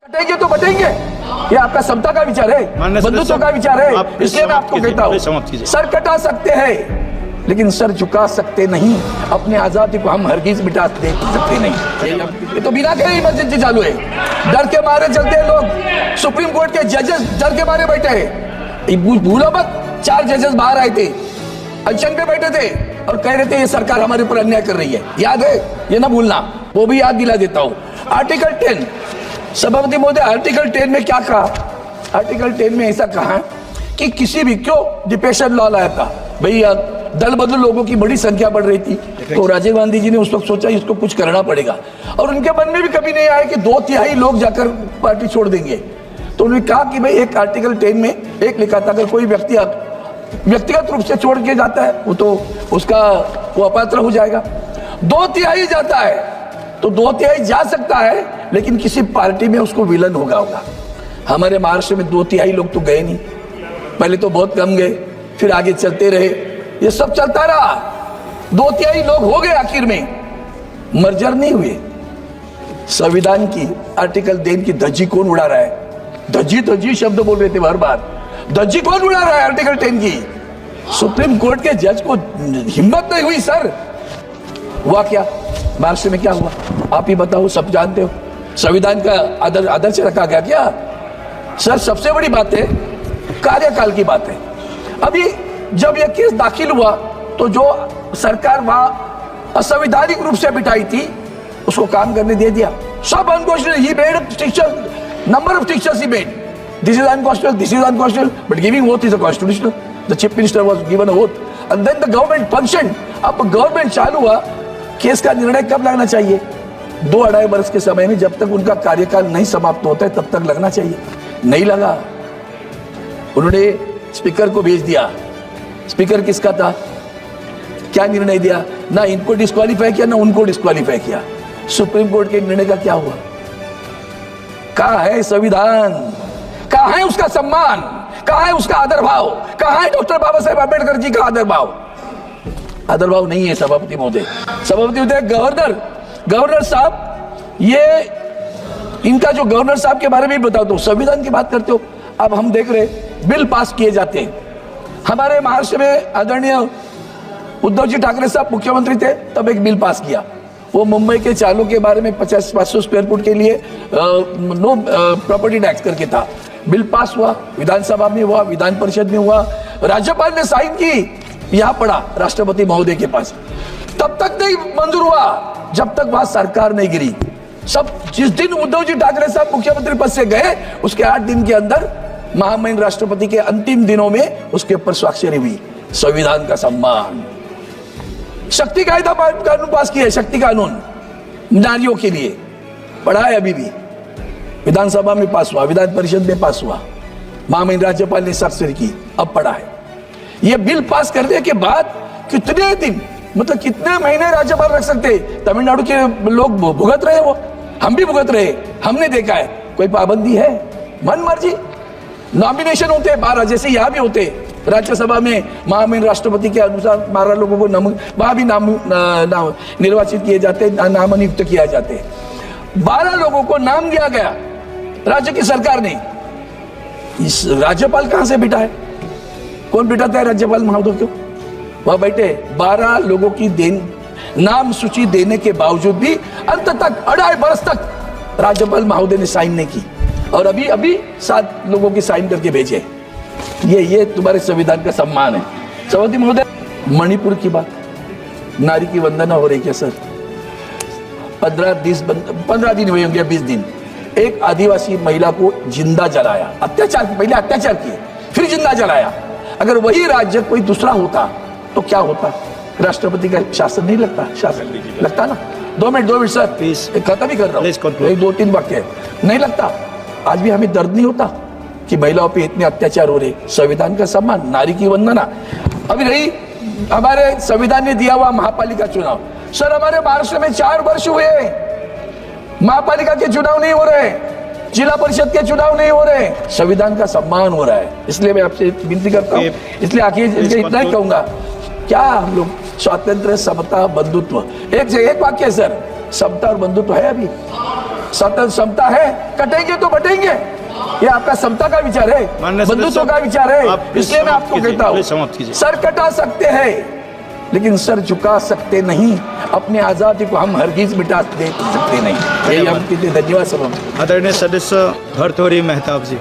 कटेंगे तो बटेंगे, ये आपका समता का विचार है, बंधुत्व का विचार है। इसलिए मैं आपको कहता हूँ, सर कटा सकते हैं लेकिन सर झुका सकते नहीं। अपने आजादी को हम हरगिज मिटा दे सकते नहीं। ये तो बिना कहे इमरजेंसी चालू है, डर के मारे चलते हैं लोग। सुप्रीम कोर्ट के जजेस डर के मारे बैठे हैं। भूलो मत, 4 जजेस बाहर आए थे, अनशन पे बैठे थे और कह रहे थे ये सरकार हमारे ऊपर अन्याय कर रही है। याद है, ये ना भूलना, वो भी याद दिला देता हूँ। आर्टिकल 10, सभापति महोदय, आर्टिकल 10 में क्या कहा? आर्टिकल 10 में ऐसा कहा कि किसी भी, क्यों डिफेक्शन लॉ लाया था भैया, दल बदल लोगों की बड़ी संख्या बढ़ रही थी, तो राजीव गांधी जी ने उस वक्त सोचा इसको कुछ करना पड़ेगा, और उनके मन में भी कभी नहीं आया कि 2/3 लोग जाकर पार्टी छोड़ देंगे। तो उन्होंने कहा कि भाई एक आर्टिकल 10 में एक लिखा था, अगर कोई व्यक्ति व्यक्तिगत रूप से छोड़ के जाता है वो तो उसका वो अपात्र हो जाएगा। 2/3 जाता है तो 2/3 जा सकता है, लेकिन किसी पार्टी में उसको विलन होगा। हमारे महाराष्ट्र में 2/3 लोग तो गए नहीं, पहले तो बहुत कम गए, फिर आगे चलते रहे, ये सब चलता रहा। 2/3 लोग हो गए, आखिर में मर्जर नहीं हुए। संविधान की आर्टिकल 10 की धज्जी कौन उड़ा रहा है? धज्जी शब्द बोल रहे थे हर बार, धज्जी कौन उड़ा रहा है आर्टिकल 10 की? सुप्रीम कोर्ट के जज को हिम्मत नहीं हुई। सर हुआ क्या महाराष्ट्र में? क्या हुआ आप ही बताओ, सब जानते हो। संविधान का आदर्श रखा गया क्या? सर सबसे बड़ी बात है कार्यकाल की बात है। अभी जब यह केस दाखिल हुआ तो जो सरकार वहां असंवैधानिक रूप से बिठाई थी उसको काम करने दे दिया। सब unconstitutional, he made teacher, number of teachers he made. This is unconstitutional, this is unconstitutional, but giving oath is a constitutional. The chief minister was given a oath, and then the government functioned. अब government चालू हुआ, case का निर्णय कब लगना चाहिए? 2-2.5 वर्ष के समय में, जब तक उनका कार्यकाल नहीं समाप्त होता है तब तक लगना चाहिए। नहीं लगा, उन्होंने स्पीकर को भेज दिया। स्पीकर किसका था? क्या निर्णय दिया? ना इनको डिस्क्वालीफाई किया ना उनको डिस्क्वालीफाई किया। सुप्रीम कोर्ट के निर्णय का क्या हुआ? कहाँ है संविधान? कहाँ है उसका सम्मान? कहाँ है उसका आदर भाव? कहाँ है डॉक्टर बाबा साहेब अम्बेडकर जी का आदर भाव? आदर भाव नहीं है सभापति महोदय। सभापति महोदय, गवर्नर साहब, ये इनका जो गवर्नर साहब के बारे में बताओ, तो संविधान की बात करते हो। अब हम देख रहे बिल पास किए जाते हैं। हमारे महाराष्ट्र में आदरणीय उद्धव जी ठाकरे साहब मुख्यमंत्री थे, तब एक बिल पास किया, वो मुंबई के चालों के बारे में 50-500 स्क्वायर फुट के लिए नो प्रॉपर्टी टैक्स करके था। बिल पास हुआ, विधानसभा में हुआ, विधान परिषद में हुआ, राज्यपाल ने साइन की, यहां पड़ा राष्ट्रपति महोदय के पास। तब तक नहीं मंजूर हुआ जब तक वहां सरकार नहीं गिरी। सब जिस दिन उद्धव जी ठाकरे साहब मुख्यमंत्री पद से गए उसके 8 दिन के अंदर महामहिम राष्ट्रपति के अंतिम दिनों में उसके ऊपर स्वाक्षरी हुई। संविधान का सम्मान। शक्ति कायदा कानून पास किया है, शक्ति कानून नारियों के लिए पढ़ा है, अभी भी विधानसभा में पास हुआ, विधान परिषद में पास हुआ, महामहिम राज्यपाल ने स्वाक्षरी की, अब पढ़ा है। यह बिल पास करने के बाद कितने दिन, मतलब कितने महीने राज्यपाल रख सकते? तमिलनाडु के लोग भुगत रहे, वो हम भी भुगत रहे, हमने देखा है। कोई पाबंदी है? मन मर्जी नॉमिनेशन होते 12, जैसे यहां भी होते राज्यसभा में महामहिम राष्ट्रपति के अनुसार 12 लोगों को वहां भी नाम निर्वाचित किए जाते, नामनियुक्त किया जाते। 12 लोगों को नाम दिया गया राज्य की सरकार ने। इस राज्यपाल कहां से बिठा है? कौन बिठाता है राज्यपाल महोदय को? वहां बैठे 12 लोगों की नाम सूची देने के बावजूद भी अंत तक 2.5 वर्ष तक राज्यपाल महोदय ने साइन नहीं की, और अभी 7 लोगों की साइन करके भेजे। ये तुम्हारे संविधान का सम्मान है। सभापति महोदय, मणिपुर की बात, नारी की वंदना हो रही क्या सर? 15 दिन हुए होंगे, 20 दिन। एक आदिवासी महिला को जिंदा जलाया, अत्याचार, पहले अत्याचार किए फिर जिंदा जलाया। अगर वही राज्य कोई दूसरा होता तो क्या होता? राष्ट्रपति का शासन नहीं लगता? शासन लगता ना। 2 मिनट सर, प्लीज, खत्म ही कर रहा हूँ, 2-3 वाक्य नहीं लगता? आज भी हमें दर्द नहीं होता कि महिलाओं पे इतने अत्याचार हो रहे? संविधान का सम्मान, नारी की वंदना। अभी रही हमारे संविधान ने दिया हुआ महापालिका चुनाव। सर हमारे महाराष्ट्र में 4 वर्ष हुए महापालिका के चुनाव नहीं हो रहे, जिला परिषद के चुनाव नहीं हो रहे, संविधान का सम्मान हो रहा है। इसलिए मैं आपसे विनती करता हूँ, इसलिए आखिर इतना ही कहूंगा, क्या हम लोग स्वातंत्र, समता, बंधुत्व, एक वाक्य है सर, समता और बंधुत्व है अभी? क्षमता है, कटेंगे तो बटेंगे, ये आपका समता का विचार है, बंधुत्व का विचार है। इसलिए मैं आपको कहता हूँ, सर कटा सकते हैं लेकिन सर झुका सकते नहीं। अपनी आजादी को हम हरगिज मिटा दे सकते नहीं। यही हम कहते। धन्यवाद सभा। आदरणीय सदस्य भर्तृहरि मेहताब जी।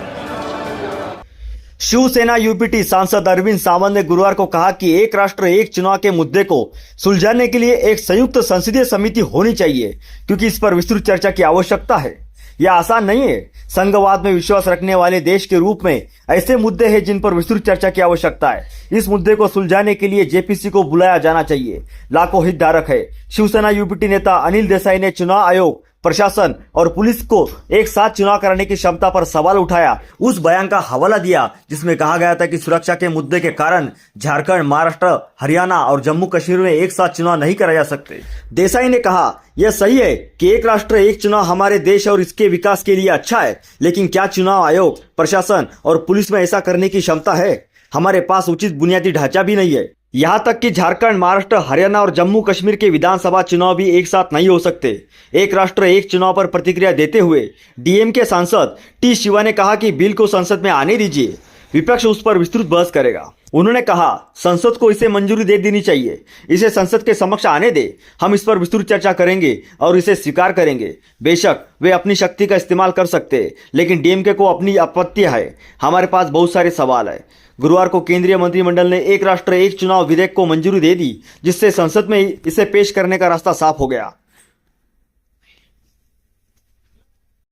शिवसेना यूपीटी सांसद अरविंद सावंत ने गुरुवार को कहा कि एक राष्ट्र एक चुनाव के मुद्दे को सुलझाने के लिए एक संयुक्त संसदीय समिति होनी चाहिए, क्योंकि इस पर विस्तृत चर्चा की आवश्यकता है। यह आसान नहीं है। संघवाद में विश्वास रखने वाले देश के रूप में ऐसे मुद्दे हैं जिन पर विस्तृत चर्चा की आवश्यकता है। इस मुद्दे को सुलझाने के लिए जेपीसी को बुलाया जाना चाहिए। लाखों हितधारक है। शिवसेना यूपीटी नेता अनिल देसाई ने चुनाव आयोग, प्रशासन और पुलिस को एक साथ चुनाव कराने की क्षमता पर सवाल उठाया। उस बयान का हवाला दिया जिसमें कहा गया था कि सुरक्षा के मुद्दे के कारण झारखंड, महाराष्ट्र, हरियाणा और जम्मू कश्मीर में एक साथ चुनाव नहीं कराए जा सकते। देसाई ने कहा, यह सही है कि एक राष्ट्र एक चुनाव हमारे देश और इसके विकास के लिए अच्छा है, लेकिन क्या चुनाव आयोग, प्रशासन और पुलिस में ऐसा करने की क्षमता है? हमारे पास उचित बुनियादी ढांचा भी नहीं है। यहाँ तक कि झारखंड, महाराष्ट्र, हरियाणा और जम्मू कश्मीर के विधानसभा चुनाव भी एक साथ नहीं हो सकते। एक राष्ट्र एक चुनाव पर प्रतिक्रिया देते हुए डीएमके सांसद टी शिवा ने कहा कि बिल को संसद में आने दीजिए, विपक्ष उस पर विस्तृत बहस करेगा। उन्होंने कहा, संसद को इसे मंजूरी दे देनी चाहिए, इसे संसद के समक्ष आने दे, हम इस पर विस्तृत चर्चा करेंगे और इसे स्वीकार करेंगे। बेशक वे अपनी शक्ति का इस्तेमाल कर सकते हैं, लेकिन डीएमके को अपनी आपत्तियां है। हमारे पास बहुत सारे सवाल है। गुरुवार को केंद्रीय मंत्रिमंडल ने एक राष्ट्र एक चुनाव विधेयक को मंजूरी दे दी, जिससे संसद में इसे पेश करने का रास्ता साफ हो गया।